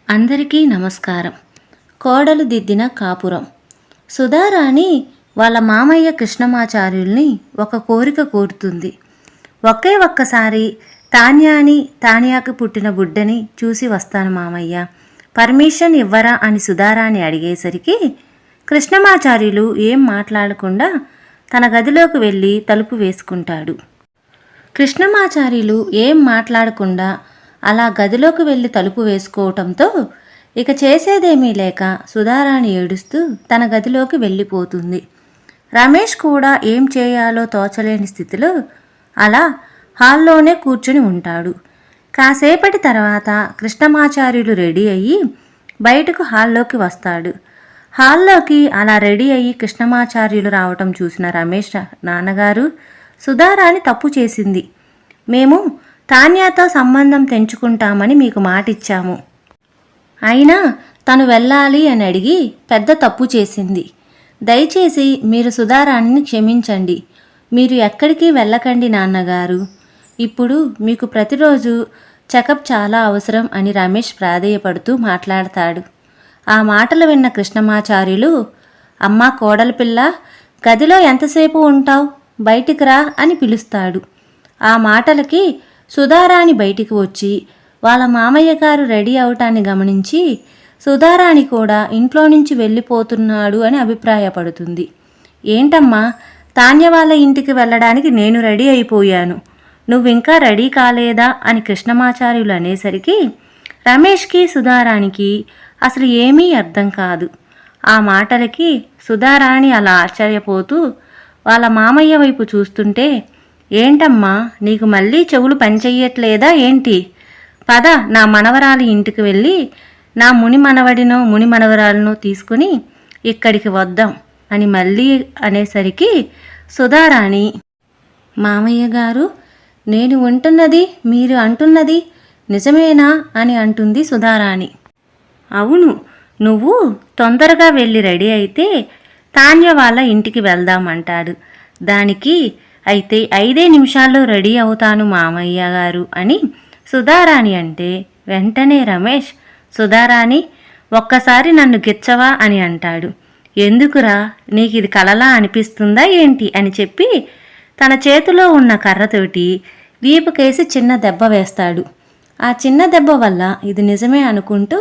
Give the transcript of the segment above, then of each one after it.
అందరికీ నమస్కారం. కోడలు దిద్దిన కాపురం. సుధారాణి వాళ్ళ మామయ్య కృష్ణమాచార్యుల్ని ఒక కోరిక కోరుతుంది. ఒక్కసారి తాన్యాకి పుట్టిన బుడ్డని చూసి వస్తాను మామయ్య, పర్మిషన్ ఇవ్వరా అని సుధారాణి అడిగేసరికి కృష్ణమాచార్యులు ఏం మాట్లాడకుండా తన గదిలోకి వెళ్ళి తలుపు వేసుకుంటాడు. కృష్ణమాచార్యులు ఏం మాట్లాడకుండా అలా గదిలోకి వెళ్ళి తలుపు వేసుకోవటంతో ఇక చేసేదేమీ లేక సుధారాణి ఏడుస్తూ తన గదిలోకి వెళ్ళిపోతుంది. రమేష్ కూడా ఏం చేయాలో తోచలేని స్థితిలో అలా హాల్లోనే కూర్చుని ఉంటాడు. కాసేపటి తర్వాత కృష్ణమాచార్యులు రెడీ అయ్యి బయటకు హాల్లోకి వస్తాడు. హాల్లోకి అలా రెడీ అయ్యి కృష్ణమాచార్యులు రావటం చూసిన రమేష్, నాన్నగారు, సుధారాణి తప్పు చేసింది, మేము తాన్యాతో సంబంధం తెంచుకుంటామని మీకు మాటిచ్చాము, అయినా తను వెళ్ళాలి అని అడిగి పెద్ద తప్పు చేసింది. దయచేసి మీరు సుధారాణిని క్షమించండి. మీరు ఎక్కడికి వెళ్ళకండి నాన్నగారు. ఇప్పుడు మీకు ప్రతిరోజు చెకప్ చాలా అవసరం అని రమేష్ ప్రాధేయపడుతూ మాట్లాడతాడు. ఆ మాటలు విన్న కృష్ణమాచార్యులు, అమ్మా కోడలి పిల్ల, గదిలో ఎంతసేపు ఉంటావు, బయటికి రా అని పిలుస్తాడు. ఆ మాటలకి సుధారాణి బయటికి వచ్చి వాళ్ళ మామయ్య గారు రెడీ అవటాన్ని గమనించి సుధారాణి కూడా ఇంట్లో నుంచి వెళ్ళిపోతున్నాడు అని అభిప్రాయపడుతుంది. ఏంటమ్మా, తాన్య వాళ్ళ ఇంటికి వెళ్ళడానికి నేను రెడీ అయిపోయాను, నువ్వింకా రెడీ కాలేదా అని కృష్ణమాచార్యులు అనేసరికి రమేష్కి సుధారాణికి అసలు ఏమీ అర్థం కాదు. ఆ మాటలకి సుధారాణి అలా ఆశ్చర్యపోతూ వాళ్ళ మామయ్య వైపు చూస్తుంటే, ఏంటమ్మా నీకు మళ్ళీ చెవులు పనిచెయ్యట్లేదా ఏంటి? పద, నా మనవరాలి ఇంటికి వెళ్ళి నా ముని మనవరాలను తీసుకుని ఇక్కడికి వద్దాం అని మళ్ళీ అనేసరికి సుధారాణి, మామయ్య గారు, నేను ఉంటున్నది మీరు అంటున్నది నిజమేనా అని అంటుంది సుధారాణి. అవును, నువ్వు తొందరగా వెళ్ళి రెడీ అయితే తాన్య వాళ్ళ ఇంటికి వెళ్దామంటాడు. దానికి అయితే 5 నిమిషాల్లో రెడీ అవుతాను మామయ్య గారు అని సుధారాణి అంటే వెంటనే రమేష్, సుధారాణి ఒక్కసారి నన్ను గిచ్చవా అని అంటాడు. ఎందుకురా, నీకు ఇది కలలా అనిపిస్తుందా ఏంటి అని చెప్పి తన చేతిలో ఉన్న కర్రతోటి వీపుకేసి చిన్న దెబ్బ వేస్తాడు. ఆ చిన్న దెబ్బ వల్ల ఇది నిజమే అనుకుంటూ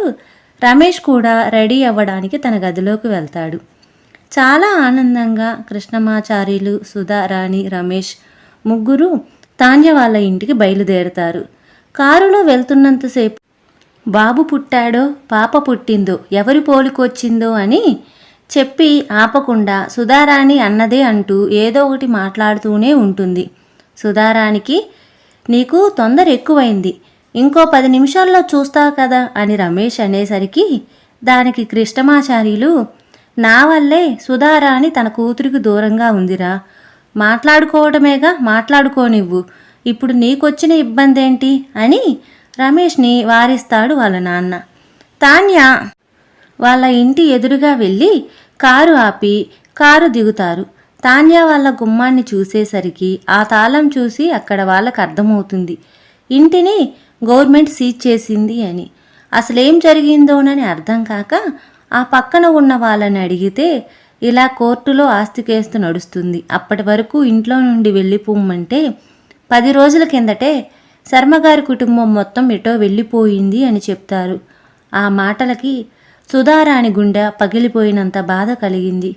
రమేష్ కూడా రెడీ అవ్వడానికి తన గదిలోకి వెళ్తాడు. చాలా ఆనందంగా కృష్ణమాచార్యులు, సుధారాణి, రమేష్ ముగ్గురు తాన్య వాళ్ళ ఇంటికి బయలుదేరుతారు. కారులో వెళ్తున్నంతసేపు బాబు పుట్టాడో పాప పుట్టిందో ఎవరి పోలికొచ్చిందో అని చెప్పి ఆపకుండా సుధారాణి అన్నదే అంటూ ఏదో ఒకటి మాట్లాడుతూనే ఉంటుంది. సుధారానికి నీకు తొందర ఎక్కువైంది, ఇంకో 10 నిమిషాల్లో చూస్తావు కదా అని రమేష్ అనేసరికి దానికి కృష్ణమాచార్యులు, నా వల్లే సుధారాణి తన కూతురికి దూరంగా ఉందిరా, మాట్లాడుకోవటమేగా, మాట్లాడుకోనివ్వు, ఇప్పుడు నీకొచ్చిన ఇబ్బంది ఏంటి అని రమేష్ని వారిస్తాడు వాళ్ళ నాన్న. తాన్య వాళ్ళ ఇంటి ఎదురుగా వెళ్ళి కారు ఆపి కారు దిగుతారు. తాన్య వాళ్ళ గుమ్మాన్ని చూసేసరికి ఆ తాళం చూసి అక్కడ వాళ్ళకు అర్థమవుతుంది ఇంటిని గవర్నమెంట్ సీజ్ చేసింది అని. అసలేం జరిగిందోనని అర్థం కాక ఆ పక్కన ఉన్న వాళ్ళని అడిగితే ఇలా కోర్టులో ఆస్తి కేసు నడుస్తుంది, అప్పటి వరకు ఇంట్లో నుండి వెళ్ళిపోమ్మంటే 10 రోజుల కిందటే శర్మగారి కుటుంబం మొత్తం ఎటో వెళ్ళిపోయింది అని చెప్తారు. ఆ మాటలకి సుధారాణి గుండె పగిలిపోయినంత బాధ కలిగింది.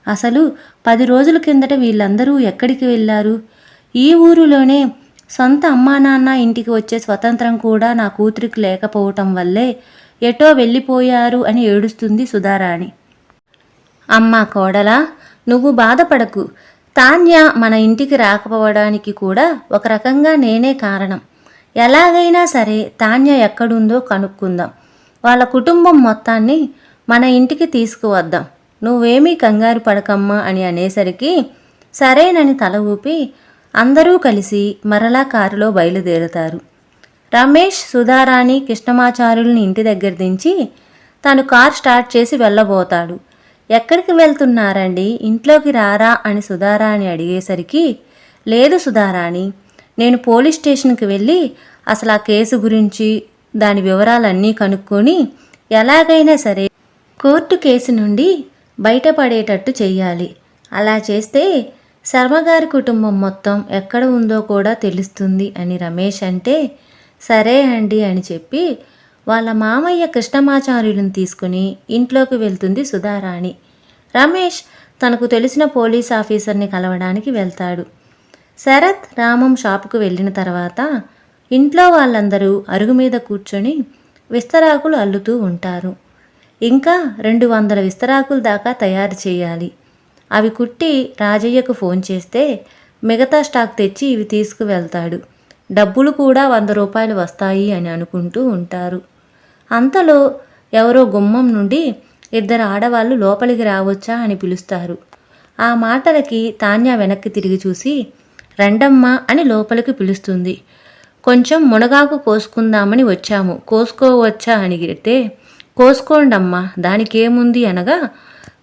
అసలు 10 రోజుల కిందట వీళ్ళందరూ ఎక్కడికి వెళ్ళారు? ఈ ఊరిలోనే సొంత అమ్మా నాన్న ఇంటికి వచ్చే స్వతంత్రం కూడా నా కూతురికి లేకపోవటం వల్లే ఎటో వెళ్ళిపోయారు అని ఏడుస్తుంది సుధారాణి. అమ్మా కోడలా, నువ్వు బాధపడకు, తాన్య మన ఇంటికి రాకపోవడానికి కూడా ఒక రకంగా నేనే కారణం. ఎలాగైనా సరే తాన్య ఎక్కడుందో కనుక్కుందాం, వాళ్ళ కుటుంబం మొత్తాన్ని మన ఇంటికి తీసుకువద్దాం, నువ్వేమీ కంగారు పడకమ్మా అని అనేసరికి సరేనని తల ఊపి అందరూ కలిసి మరలా కారులో బయలుదేరుతారు. రమేష్, సుధారాణి కృష్ణమాచార్యుల్ని ఇంటి దగ్గర దించి తను కార్ స్టార్ట్ చేసి వెళ్ళబోతాడు. ఎక్కడికి వెళ్తున్నారండి, ఇంట్లోకి రారా అని సుధారాణి అడిగేసరికి, లేదు సుధారాణి, నేను పోలీస్ స్టేషన్కి వెళ్ళి అసలు ఆ కేసు గురించి దాని వివరాలన్నీ కనుక్కొని ఎలాగైనా సరే కోర్టు కేసు నుండి బయటపడేటట్టు చెయ్యాలి. అలా చేస్తే శర్మగారి కుటుంబం మొత్తం ఎక్కడ ఉందో కూడా తెలుస్తుంది అని రమేష్ అంటే, సరే అండి అని చెప్పి వాళ్ళ మామయ్య కృష్ణమాచార్యులను తీసుకుని ఇంట్లోకి వెళ్తుంది సుధారాణి. రమేష్ తనకు తెలిసిన పోలీస్ ఆఫీసర్ని కలవడానికి వెళ్తాడు. శరత్, రామం షాపుకు వెళ్ళిన తర్వాత ఇంట్లో వాళ్ళందరూ అరుగు మీద కూర్చొని విస్తరాకులు అల్లుతూ ఉంటారు. ఇంకా 200 విస్తరాకుల దాకా తయారు చేయాలి. అవి కుట్టి రాజయ్యకు ఫోన్ చేస్తే మిగతా స్టాక్ తెచ్చి ఇవి తీసుకువెళ్తాడు. డబ్బులు కూడా 100 రూపాయలు వస్తాయి అని అనుకుంటూ ఉంటారు. అంతలో ఎవరో గుమ్మం నుండి 2 ఆడవాళ్ళు లోపలికి రావచ్చా అని పిలుస్తారు. ఆ మాటలకి తాన్య వెనక్కి తిరిగి చూసి రండమ్మా అని లోపలికి పిలుస్తుంది. కొంచెం మునగాకు కోసుకుందామని వచ్చాము, కోసుకోవచ్చా అని అడిగితే కోసుకోండమ్మా దానికేముంది అనగా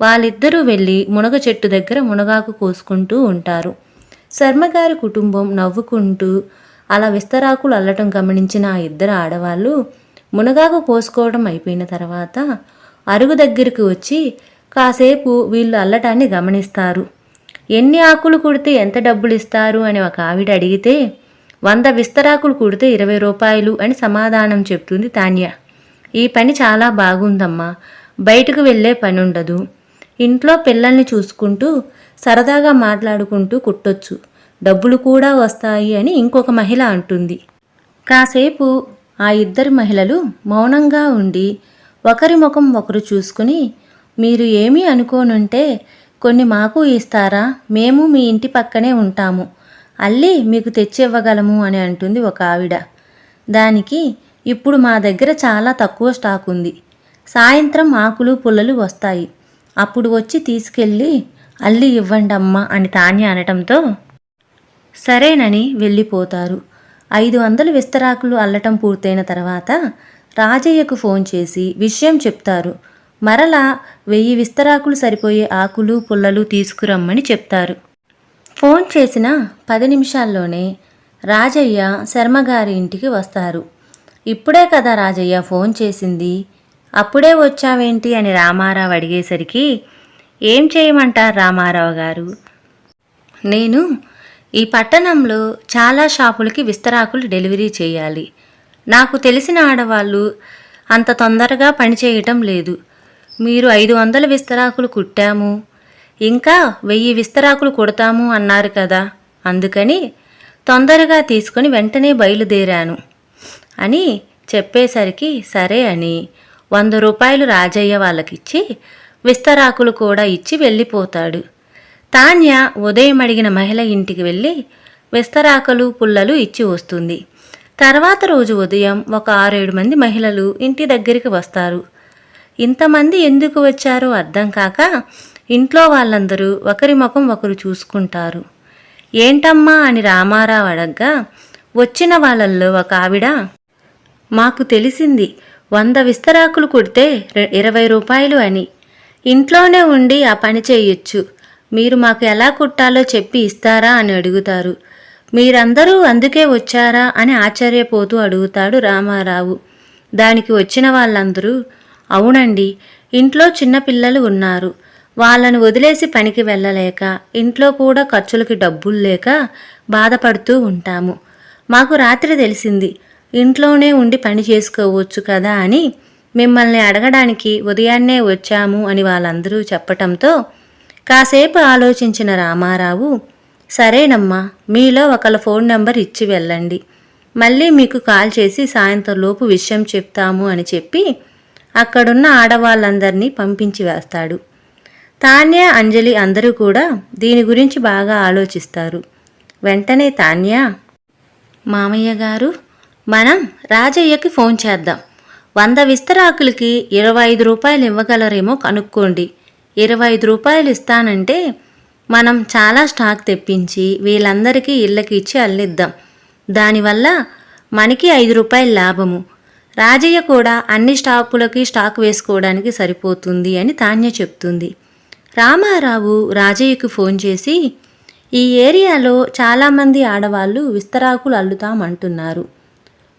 వాళ్ళిద్దరూ వెళ్ళి మునగ చెట్టు దగ్గర మునగాకు కోసుకుంటూ ఉంటారు. శర్మగారి కుటుంబం నవ్వుకుంటూ అలా విస్తరాకులు అల్లటం గమనించిన ఆ 2 ఆడవాళ్ళు మునగాకు కోసుకోవడం అయిపోయిన తర్వాత అరుగు దగ్గరికి వచ్చి కాసేపు వీళ్ళు అల్లటాన్ని గమనిస్తారు. ఎన్ని ఆకులు కుడితే ఎంత డబ్బులు ఇస్తారు అని ఒక ఆవిడ అడిగితే 100 విస్తరాకులు కుడితే 20 రూపాయలు అని సమాధానం చెప్తుంది తాన్య. ఈ పని చాలా బాగుందమ్మా, బయటకు వెళ్ళే పని ఉండదు, ఇంట్లో పిల్లల్ని చూసుకుంటూ సరదాగా మాట్లాడుకుంటూ కుట్టొచ్చు, డబ్బులు కూడా వస్తాయి అని ఇంకొక మహిళ అంటుంది. కాసేపు ఆ 2 మహిళలు మౌనంగా ఉండి ఒకరి ముఖం ఒకరు చూసుకుని, మీరు ఏమీ అనుకోనుంటే కొన్ని మాకు ఇస్తారా, మేము మీ ఇంటి పక్కనే ఉంటాము, అల్లి మీకు తెచ్చివ్వగలము అని అంటుంది ఒక ఆవిడ. దానికి ఇప్పుడు మా దగ్గర చాలా తక్కువ స్టాక్ ఉంది, సాయంత్రం ఆకులు పుల్లలు వస్తాయి, అప్పుడు వచ్చి తీసుకెళ్ళి అల్లి ఇవ్వండమ్మా అని తాన్య అనటంతో సరేనని వెళ్ళిపోతారు. 500 విస్తరాకులు అల్లటం పూర్తయిన తర్వాత రాజయ్యకు ఫోన్ చేసి విషయం చెప్తారు. మరలా 1000 విస్తరాకులు సరిపోయే ఆకులు పుల్లలు తీసుకురమ్మని చెప్తారు. ఫోన్ చేసిన 10 నిమిషాల్లోనే రాజయ్య శర్మగారి ఇంటికి వస్తారు. ఇప్పుడే కదా రాజయ్య ఫోన్ చేసింది, అప్పుడే వచ్చావేంటి అని రామారావు అడిగేసరికి, ఏం చేయమంటారు రామారావు గారు, నేను ఈ పట్టణంలో చాలా షాపులకి విస్తరాకులు డెలివరీ చేయాలి. నాకు తెలిసిన ఆడవాళ్ళు అంత తొందరగా పనిచేయటం లేదు. మీరు 500 విస్తరాకులు కుట్టాము, ఇంకా 1000 విస్తరాకులు కుడతాము అన్నారు కదా, అందుకని తొందరగా తీసుకొని వెంటనే బయలుదేరాను అని చెప్పేసరికి సరే అని 100 రూపాయలు రాజయ్య వాళ్ళకిచ్చి విస్తరాకులు కూడా ఇచ్చి వెళ్ళిపోతాడు. తాన్య ఉదయం అడిగిన మహిళ ఇంటికి వెళ్ళి విస్తరాకులు పుల్లలు ఇచ్చి వస్తుంది. తర్వాత రోజు ఉదయం ఒక 6-7 మంది మహిళలు ఇంటి దగ్గరికి వస్తారు. ఇంతమంది ఎందుకు వచ్చారో అర్థం కాక ఇంట్లో వాళ్ళందరూ ఒకరి ముఖం ఒకరు చూసుకుంటారు. ఏంటమ్మా అని రామారావు అడగ్గా వచ్చిన వాళ్ళల్లో ఒక ఆవిడ, మాకు తెలిసింది 100 విస్తరాకులు కుడితే 20 రూపాయలు అని, ఇంట్లోనే ఉండి ఆ పని చేయొచ్చు, మీరు మాకు ఎలా కుట్టాలో చెప్పి ఇస్తారా అని అడుగుతారు. మీరందరూ అందుకే వచ్చారా అని ఆశ్చర్యపోతూ అడుగుతాడు రామారావు. దానికి వచ్చిన వాళ్ళందరూ, అవునండి, ఇంట్లో చిన్నపిల్లలు ఉన్నారు, వాళ్ళను వదిలేసి పనికి వెళ్ళలేక ఇంట్లో కూడా ఖర్చులకి డబ్బులు లేక బాధపడుతూ ఉంటాము. మాకు రాత్రి తెలిసింది ఇంట్లోనే ఉండి పని చేసుకోవచ్చు కదా అని మిమ్మల్ని అడగడానికి ఉదయాన్నే వచ్చాము అని వాళ్ళందరూ చెప్పటంతో కాసేపు ఆలోచించిన రామారావు, సరేనమ్మా, మీలో ఒకళ్ళ ఫోన్ నెంబర్ ఇచ్చి వెళ్ళండి, మళ్ళీ మీకు కాల్ చేసి సాయంత్రంలోపు విషయం చెప్తాము అని చెప్పి అక్కడున్న ఆడవాళ్ళందరినీ పంపించి వేస్తాడు. తాన్య, అంజలి అందరూ కూడా దీని గురించి బాగా ఆలోచిస్తారు. వెంటనే తాన్య, మామయ్య గారు, మనం రాజయ్యకి ఫోన్ చేద్దాం, 100 విస్తరాకులకి 25 రూపాయలు ఇవ్వగలరేమో కనుక్కోండి, 25 రూపాయలు ఇస్తానంటే మనం చాలా స్టాక్ తెప్పించి వీళ్ళందరికీ ఇళ్ళకి ఇచ్చి అల్లిద్దాం, దానివల్ల మనకి 5 రూపాయలు లాభము, రాజయ్య కూడా అన్ని స్టాపులకి స్టాక్ వేసుకోవడానికి సరిపోతుంది అని తాన్య చెప్తుంది. రామారావు రాజయ్యకు ఫోన్ చేసి, ఈ ఏరియాలో చాలామంది ఆడవాళ్ళు విస్తరాకులు అల్లుతామంటున్నారు,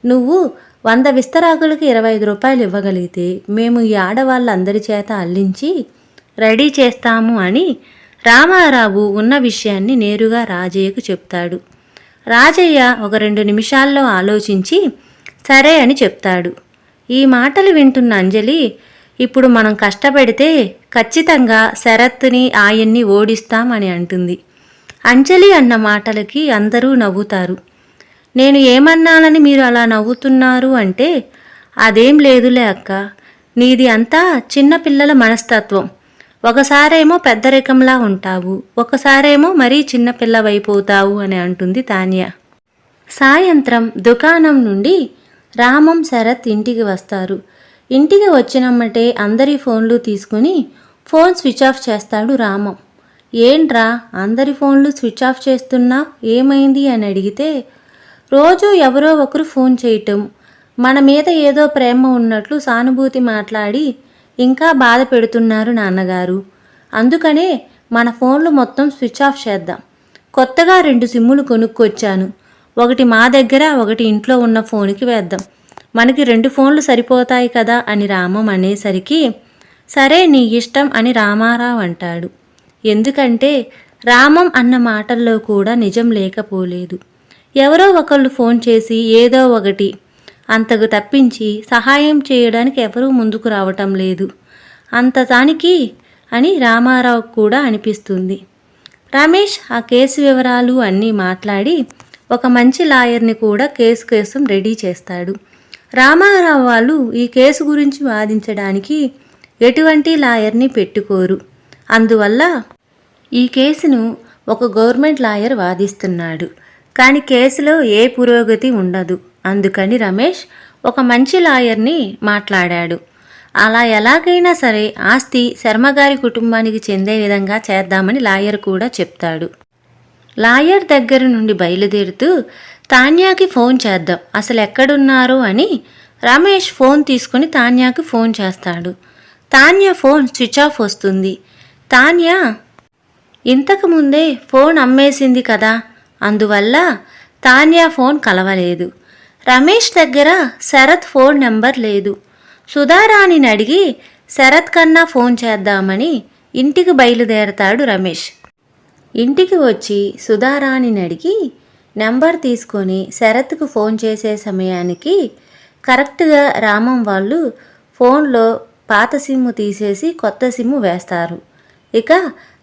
నువ్వు 100 విస్తరాకులకి 25 రూపాయలు ఇవ్వగలిగితే మేము ఈ ఆడవాళ్ళందరి చేత అల్లించి రెడీ చేస్తాము అని రామారావు ఉన్న విషయాన్ని నేరుగా రాజయ్యకు చెప్తాడు. రాజయ్య ఒక 2 నిమిషాల్లో ఆలోచించి సరే అని చెప్తాడు. ఈ మాటలు వింటున్న అంజలి, ఇప్పుడు మనం కష్టపడితే ఖచ్చితంగా శరత్ని ఆయన్ని ఓడిస్తామని అంటుంది. అంజలి అన్న మాటలకి అందరూ నవ్వుతారు. నేను ఏమన్నానని మీరు అలా నవ్వుతున్నారు అంటే, అదేం లేదులే అక్క, నీది అంతా చిన్నపిల్లల మనస్తత్వం. ఒకసారేమో పెద్దరికంలా ఉంటావు, ఒకసారేమో మరీ చిన్నపిల్లవైపోతావు అని అంటుంది తాన్య. సాయంత్రం దుకాణం నుండి రామం, శరత్ ఇంటికి వస్తారు. ఇంటికి వచ్చినమ్మటే అందరి ఫోన్లు తీసుకుని ఫోన్ స్విచ్ ఆఫ్ చేస్తాడు రామం. ఏంట్రా అందరి ఫోన్లు స్విచ్ ఆఫ్ చేస్తున్నావు, ఏమైంది అని అడిగితే, రోజు ఎవరో ఒకరు ఫోన్ చేయటం, మన మీద ఏదో ప్రేమ ఉన్నట్లు సానుభూతి మాట్లాడి ఇంకా బాధ పెడుతున్నారు నాన్నగారు. అందుకనే మన ఫోన్లు మొత్తం స్విచ్ ఆఫ్ చేద్దాం. కొత్తగా 2 సిమ్ములు కొనుక్కొచ్చాను. ఒకటి మా దగ్గర, ఒకటి ఇంట్లో ఉన్న ఫోన్కి వేద్దాం. మనకి 2 ఫోన్లు సరిపోతాయి కదా అని రామం అనేసరికి, సరే నీ ఇష్టం అని రామారావు అంటాడు. ఎందుకంటే రామం అన్న మాటల్లో కూడా నిజం లేకపోలేదు. ఎవరో ఒకళ్ళు ఫోన్ చేసి ఏదో ఒకటి, అంతకు తప్పించి సహాయం చేయడానికి ఎవరూ ముందుకు రావటం లేదు. అంత దానికి అని రామారావు కూడా అనిపిస్తుంది. రమేష్ ఆ కేసు వివరాలు అన్నీ మాట్లాడి ఒక మంచి లాయర్ని కూడా కేసు కోసం రెడీ చేస్తాడు. రామారావు వాళ్ళు ఈ కేసు గురించి వాదించడానికి ఎటువంటి లాయర్ని పెట్టుకోరు. అందువల్ల ఈ కేసును ఒక గవర్నమెంట్ లాయర్ వాదిస్తున్నాడు. కానీ కేసులో ఏ పురోగతి ఉండదు. అందుకని రమేష్ ఒక మంచి లాయర్ని మాట్లాడాడు. అలా ఎలాగైనా సరే ఆస్తి శర్మగారి కుటుంబానికి చెందే విధంగా చేద్దామని లాయర్ కూడా చెప్తాడు. లాయర్ దగ్గర నుండి బయలుదేరుతూ తాన్యాకి ఫోన్ చేద్దాం, అసలు ఎక్కడున్నారు అని రమేష్ ఫోన్ తీసుకుని తాన్యాకి ఫోన్ చేస్తాడు. తాన్య ఫోన్ స్విచ్ ఆఫ్ వస్తుంది. తాన్య ఇంతకుముందే ఫోన్ అమ్మేసింది కదా, అందువల్ల తాన్య ఫోన్ కలవలేదు. రమేష్ దగ్గర శరత్ ఫోన్ నెంబర్ లేదు. సుధారాణిని అడిగి శరత్ కన్నా ఫోన్ చేద్దామని ఇంటికి బయలుదేరతాడు రమేష్. ఇంటికి వచ్చి సుధారాణిని అడిగి నెంబర్ తీసుకొని శరత్కు ఫోన్ చేసే సమయానికి కరెక్ట్గా రామం వాళ్ళు ఫోన్లో పాత సిమ్ము తీసేసి కొత్త సిమ్ము వేస్తారు. ఇక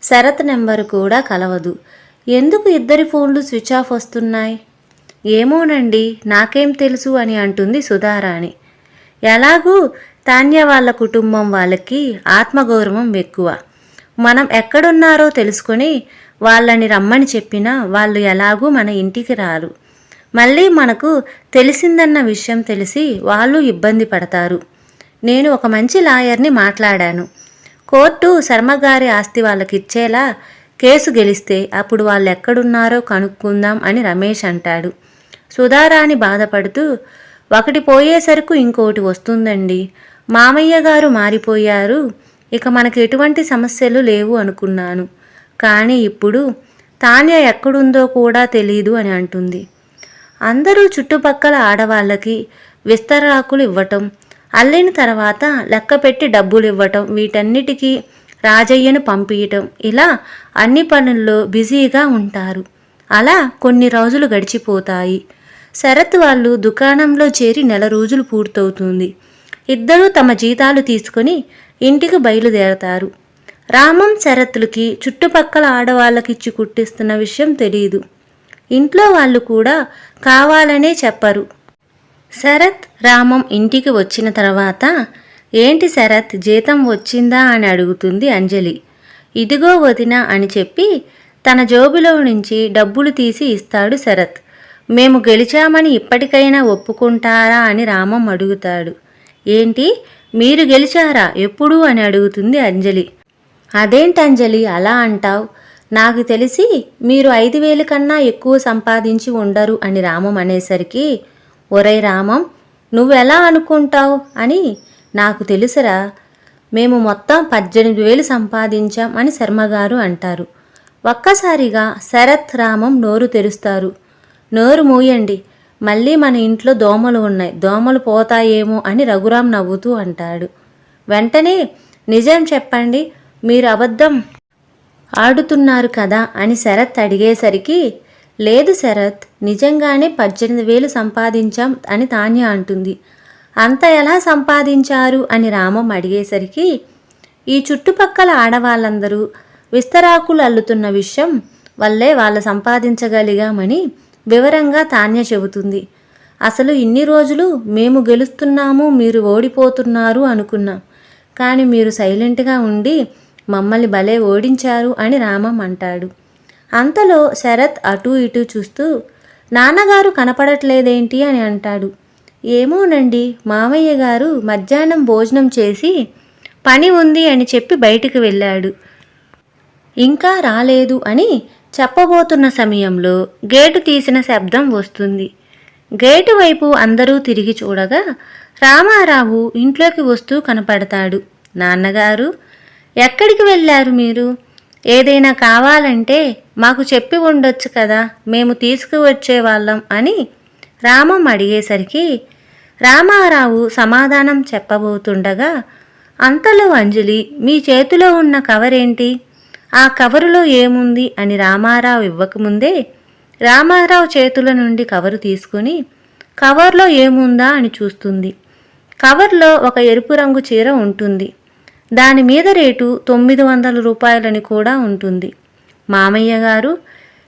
శరత్ నెంబరు కూడా కలవదు. ఎందుకు ఇద్దరి ఫోన్లు స్విచ్ ఆఫ్ వస్తున్నాయి? ఏమోనండి, నాకేం తెలుసు అని అంటుంది సుధారాణి. ఎలాగూ తాన్య వాళ్ళ కుటుంబం వాళ్ళకి ఆత్మగౌరవం ఎక్కువ. మనం ఎక్కడున్నారో తెలుసుకొని వాళ్ళని రమ్మని చెప్పినా వాళ్ళు ఎలాగూ మన ఇంటికి రారు. మళ్ళీ మనకు తెలిసిందన్న విషయం తెలిసి వాళ్ళు ఇబ్బంది పడతారు. నేను ఒక మంచి లాయర్ని మాట్లాడాను. కోర్టు శర్మగారి ఆస్తి వాళ్ళకి ఇచ్చేలా కేసు గెలిస్తే అప్పుడు వాళ్ళు ఎక్కడున్నారో కనుక్కుందాం అని రమేష్ అంటాడు. సుధారాణి బాధపడుతూ, ఒకటి పోయేసరికి ఇంకోటి వస్తుందండి. మామయ్య గారు మారిపోయారు, ఇక మనకు ఎటువంటి సమస్యలు లేవు అనుకున్నాను. కానీ ఇప్పుడు తాన్య ఎక్కడుందో కూడా తెలీదు అని అంటుంది. అందరూ చుట్టుపక్కల ఆడవాళ్ళకి విస్తరాకులు ఇవ్వటం, అల్లిన తర్వాత లెక్క పెట్టి డబ్బులు ఇవ్వటం, వీటన్నిటికీ రాజయ్యను పంపించటం, ఇలా అన్ని పనుల్లో బిజీగా ఉంటారు. అలా కొన్ని రోజులు గడిచిపోతాయి. శరత్ వాళ్ళు దుకాణంలో చేరి 1 నెల రోజులు పూర్తవుతుంది. ఇద్దరూ తమ జీతాలు తీసుకుని ఇంటికి బయలుదేరతారు. రామం శరత్లకి చుట్టుపక్కల ఆడవాళ్ళకిచ్చి కుట్టిస్తున్న విషయం తెలియదు. ఇంట్లో వాళ్ళు కూడా కావాలనే చెప్పరు. శరత్ రామం ఇంటికి వచ్చిన తర్వాత, ఏంటి శరత్, జీతం వచ్చిందా అని అడుగుతుంది అంజలి. ఇదిగో వదిన అని చెప్పి తన జోబులో నుంచి డబ్బులు తీసి ఇస్తాడు శరత్. మేము గెలిచామని ఇప్పటికైనా ఒప్పుకుంటారా అని రామం అడుగుతాడు. ఏంటి, మీరు గెలిచారా, ఎప్పుడు అని అడుగుతుంది అంజలి. అదేంటి అంజలి అలా అంటావు, నాకు తెలిసి మీరు 5,000 కన్నా ఎక్కువ సంపాదించి ఉండరు అని రామం అనేసరికి, ఒరై రామం, నువ్వెలా అనుకుంటావు అని నాకు తెలుసురా, మేము మొత్తం 18,000 సంపాదించాం అని శర్మగారు అంటారు. ఒక్కసారిగా శరత్ రామం నోరు తెరుస్తారు. నోరు మూయండి, మళ్ళీ మన ఇంట్లో దోమలు ఉన్నాయి, దోమలు పోతాయేమో అని రఘురాం నవ్వుతూ అంటాడు. వెంటనే నిజం చెప్పండి, మీరు అబద్ధం ఆడుతున్నారు కదా అని శరత్ అడిగేసరికి, లేదు శరత్, నిజంగానే 18,000 సంపాదించాం అని తాన్య అంటుంది. అంత ఎలా సంపాదించారు అని రామం అడిగేసరికి, ఈ చుట్టుపక్కల ఆడవాళ్ళందరూ విస్తరాకులు అల్లుతున్న విషయం వల్లే వాళ్ళు సంపాదించగలిగామని వివరంగా తాన్య చెబుతుంది. అసలు ఇన్ని రోజులు మేము గెలుస్తున్నాము, మీరు ఓడిపోతున్నారు అనుకున్నాం, కానీ మీరు సైలెంట్గా ఉండి మమ్మల్ని భలే ఓడించారు అని రామం అంటాడు. అంతలో శరత్ అటూ ఇటూ చూస్తూ, నాన్నగారు కనపడట్లేదేంటి అని అంటాడు. ఏమోనండి, మామయ్య గారు మధ్యాహ్నం భోజనం చేసి పని ఉంది అని చెప్పి బయటికి వెళ్ళాడు, ఇంకా రాలేదు అని చెప్పబోతున్న సమయంలో గేటు తీసిన శబ్దం వస్తుంది. గేటు వైపు అందరూ తిరిగి చూడగా రామారావు ఇంట్లోకి వస్తూ కనపడతాడు. నాన్నగారు, ఎక్కడికి వెళ్ళారు మీరు? ఏదైనా కావాలంటే మాకు చెప్పి ఉండొచ్చు కదా, మేము తీసుకువచ్చే వాళ్ళం అని రామం అడిగేసరికి రామారావు సమాధానం చెప్పబోతుండగా అంతలో అంజలి, మీ చేతిలో ఉన్న కవరేంటి, ఆ కవరులో ఏముంది అని రామారావు ఇవ్వకముందే రామారావు చేతుల నుండి కవరు తీసుకుని కవర్లో ఏముందా అని చూస్తుంది. కవర్లో ఒక ఎరుపు రంగు చీర ఉంటుంది. దాని మీద రేటు 900 రూపాయలని కూడా ఉంటుంది. మామయ్య గారు,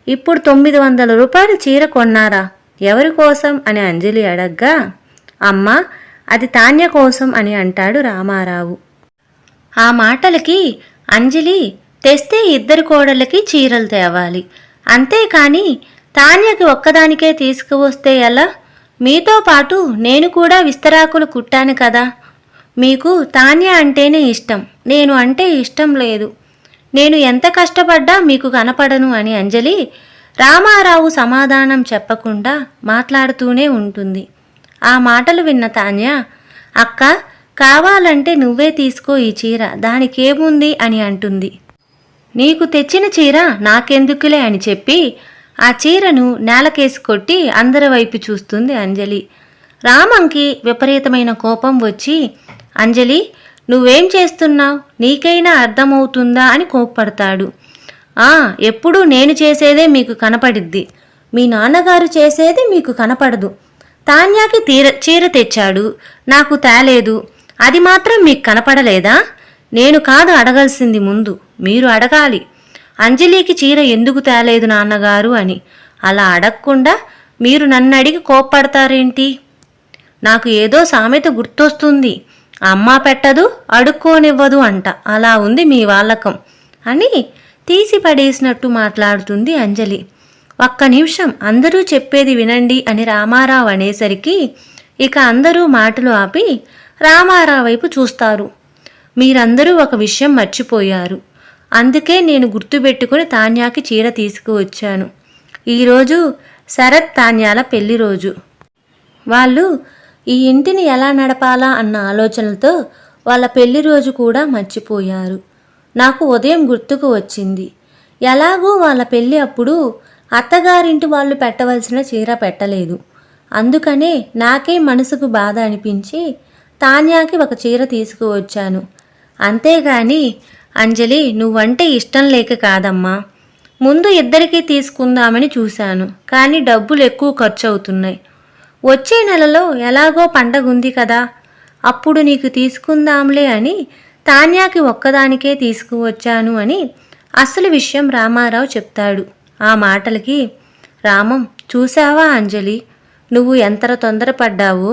ఇప్పుడు 900 రూపాయల చీర కొన్నారా? ఎవరి కోసం అని అంజలి అడగ్గా, అమ్మా, అది తాన్య కోసం అని అంటాడు రామారావు. ఆ మాటలకి అంజలి, తెస్తే ఇద్దరు కోడళ్ళకి చీరలు తేవాలి, అంతేకాని తాన్యకి ఒక్కదానికే తీసుకువస్తే ఎలా? మీతో పాటు నేను కూడా విస్తరాకులు కుట్టాను కదా. మీకు తాన్య అంటేనే ఇష్టం, నేను అంటే ఇష్టం లేదు. నేను ఎంత కష్టపడ్డా మీకు కనపడను అని అంజలి రామారావు సమాధానం చెప్పకుండా మాట్లాడుతూనే ఉంటుంది. ఆ మాటలు విన్న తాన్య, అక్క, కావాలంటే నువ్వే తీసుకో ఈ చీర, దానికేముంది అని అంటుంది. నీకు తెచ్చిన చీర నాకెందుకులే అని చెప్పి ఆ చీరను నేలకేసి కొట్టి అందరి వైపు చూస్తుంది అంజలి. రామంకి విపరీతమైన కోపం వచ్చి, అంజలి, నువ్వేం చేస్తున్నావు, నీకైనా అర్థమవుతుందా అని కోప్పడతాడు. ఎప్పుడూ నేను చేసేదే మీకు కనపడిద్ది, మీ నాన్నగారు చేసేది మీకు కనపడదు. తాన్యాకి చీర తెచ్చాడు, నాకు తేలేదు, అది మాత్రం మీకు కనపడలేదా? నేను కాదు అడగాల్సింది, ముందు మీరు అడగాలి, అంజలికి చీర ఎందుకు తేలేదు నాన్నగారు అని. అలా అడగకుండా మీరు నన్ను అడిగి కోప్పడతారేంటి? నాకు ఏదో సామెత గుర్తొస్తుంది, అమ్మ పెట్టదు అడుక్కోనివ్వదు అంట, అలా ఉంది మీ వాళ్ళకం అని తీసి పడేసినట్టు మాట్లాడుతుంది అంజలి. ఒక్క నిమిషం, అందరూ చెప్పేది వినండి అని రామారావు అనేసరికి ఇక అందరూ మాటలు ఆపి రామారావు వైపు చూస్తారు. మీరందరూ ఒక విషయం మర్చిపోయారు, అందుకే నేను గుర్తుపెట్టుకుని తాన్యాకి చీర తీసుకువచ్చాను. ఈరోజు శరత్ తాన్యాల పెళ్లి రోజు. వాళ్ళు ఈ ఇంటిని ఎలా నడపాలా అన్న ఆలోచనలతో వాళ్ళ పెళ్లి రోజు కూడా మర్చిపోయారు. నాకు ఉదయం గుర్తుకు వచ్చింది, ఎలాగూ వాళ్ళ పెళ్ళి అప్పుడు అత్తగారింటి వాళ్ళు పెట్టవలసిన చీర పెట్టలేదు, అందుకనే నాకే మనసుకు బాధ అనిపించి తాన్యాకి ఒక చీర తీసుకువచ్చాను. అంతేగాని అంజలి, నువ్వంటే ఇష్టం లేక కాదమ్మా, ముందు ఇద్దరికీ తీసుకుందామని చూశాను, కానీ డబ్బులు ఎక్కువ ఖర్చు అవుతున్నాయి. వచ్చే నెలలో ఎలాగో పండగ ఉంది కదా, అప్పుడు నీకు తీసుకుందాంలే అని తాన్యాకి ఒక్కదానికే తీసుకువచ్చాను అని అసలు విషయం రామారావు చెప్తాడు. ఆ మాటలకి రామం, చూసావా అంజలి, నువ్వు ఎంత తొందరపడ్డావో,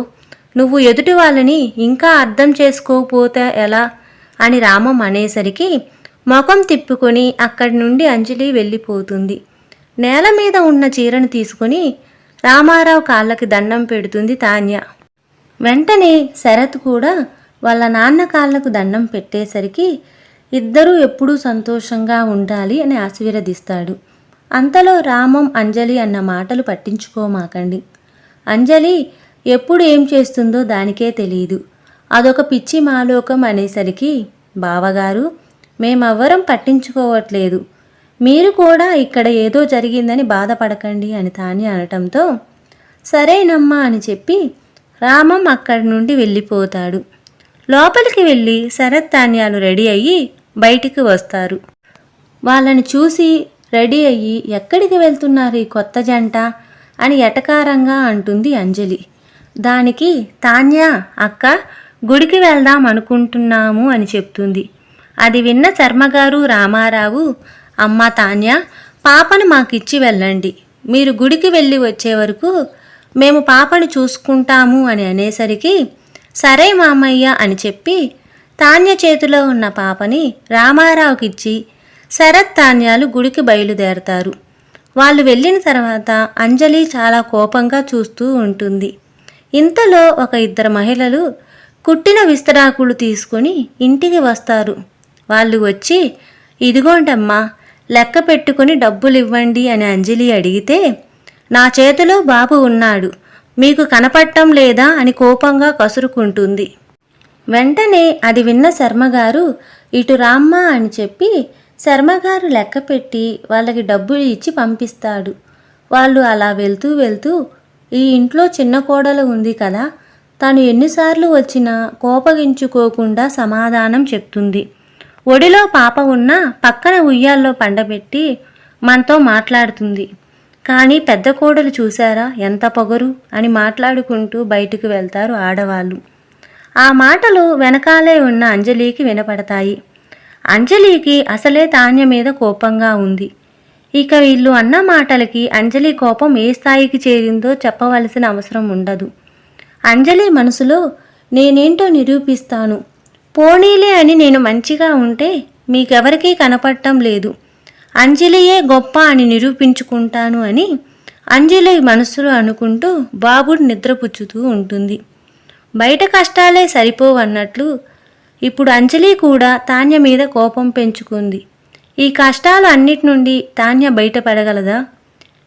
నువ్వు ఎదుటి వాళ్ళని ఇంకా అర్థం చేసుకోకపోతే ఎలా అని రామం అనేసరికి ముఖం తిప్పుకొని అక్కడి నుండి అంజలి వెళ్ళిపోతుంది. నేల మీద ఉన్న చీరను తీసుకొని రామారావు కాళ్ళకి దండం పెడుతుంది తాన్య. వెంటనే శరత్ కూడా వాళ్ళ నాన్న కాళ్ళకు దండం పెట్టేసరికి ఇద్దరూ ఎప్పుడూ సంతోషంగా ఉండాలి అని ఆశీర్వదిస్తాడు. అంతలో రామం అంజలి అన్న మాటలు పట్టించుకోమాకండి, అంజలి ఎప్పుడు ఏం చేస్తుందో దానికే తెలియదు, అదొక పిచ్చి మాలోకం అనేసరికి, బావగారు, మేమెవ్వరం పట్టించుకోవట్లేదు, మీరు కూడా ఇక్కడ ఏదో జరిగిందని బాధపడకండి అని తాన్య అనటంతో సరేనమ్మా అని చెప్పి రామం అక్కడి నుండి వెళ్ళిపోతాడు. లోపలికి వెళ్ళి శరత్ తాన్యాలు రెడీ అయ్యి బయటికి వస్తారు. వాళ్ళని చూసి రెడీ అయ్యి ఎక్కడికి వెళ్తున్నారు ఈ కొత్త జంట అని ఎటకారంగా అంటుంది అంజలి. దానికి తాన్య అక్క గుడికి వెళ్దాం అనుకుంటున్నాము అని చెప్తుంది. అది విన్న శర్మగారు రామారావు, అమ్మ తాన్య పాపను మాకిచ్చి వెళ్ళండి, మీరు గుడికి వెళ్ళి వచ్చే వరకు మేము పాపను చూసుకుంటాము అని అనేసరికి సరే మామయ్య అని చెప్పి తాన్య చేతిలో ఉన్న పాపని రామారావుకిచ్చి శరత్ తాన్యాలు గుడికి బయలుదేరతారు. వాళ్ళు వెళ్ళిన తర్వాత అంజలి చాలా కోపంగా చూస్తూ ఉంటుంది. ఇంతలో ఒక ఇద్దరు మహిళలు కుట్టిన విస్తరాకులు తీసుకొని ఇంటికి వస్తారు. వాళ్ళు వచ్చి ఇదిగోండమ్మా లెక్క పెట్టుకుని డబ్బులు ఇవ్వండి అని అంజలి అడిగితే నా చేతిలో బాబు ఉన్నాడు, మీకు కనపడటం లేదా అని కోపంగా కసురుకుంటుంది. వెంటనే అది విన్న శర్మగారు ఇటు రామ్మా అని చెప్పి శర్మగారు లెక్క పెట్టి వాళ్ళకి డబ్బులు ఇచ్చి పంపిస్తాడు. వాళ్ళు అలా వెళ్తూ వెళ్తూ ఈ ఇంట్లో చిన్న కోడలు ఉంది కదా, తను ఎన్నిసార్లు వచ్చినా కోపగించుకోకుండా సమాధానం చెప్తుంది. ఒడిలో పాప ఉన్న పక్కన ఉయ్యాల్లో పండబెట్టి మనతో మాట్లాడుతుంది. కానీ పెద్ద కోడలు చూశారా ఎంత పొగరు అని మాట్లాడుకుంటూ బయటకు వెళ్తారు ఆడవాళ్ళు. ఆ మాటలు వెనకాలే ఉన్న అంజలికి వినపడతాయి. అంజలికి అసలే తాన్య మీద కోపంగా ఉంది. ఇక వీళ్ళు అన్న మాటలకి అంజలి కోపం ఏ స్థాయికి చేరిందో చెప్పవలసిన అవసరం ఉండదు. అంజలి మనసులో నేనేంటో నిరూపిస్తాను, పోనీలే అని నేను మంచిగా ఉంటే మీకెవరికీ కనపడటం లేదు, అంజలియే గొప్ప అని నిరూపించుకుంటాను అని అంజలి మనసులో అనుకుంటూ బాబుడు నిద్రపుచ్చుతూ ఉంటుంది. బయట కష్టాలే సరిపోవన్నట్లు ఇప్పుడు అంజలి కూడా తాన్య మీద కోపం పెంచుకుంది. ఈ కష్టాలు అన్నిటి నుండి తాన్య బయటపడగలదా?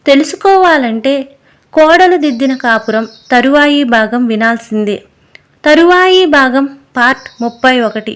తెలుసుకోవాలంటే కోడలు దిద్దిన కాపురం తరువాయి భాగం వినాల్సిందే. తరువాయి భాగం పార్ట్ 31.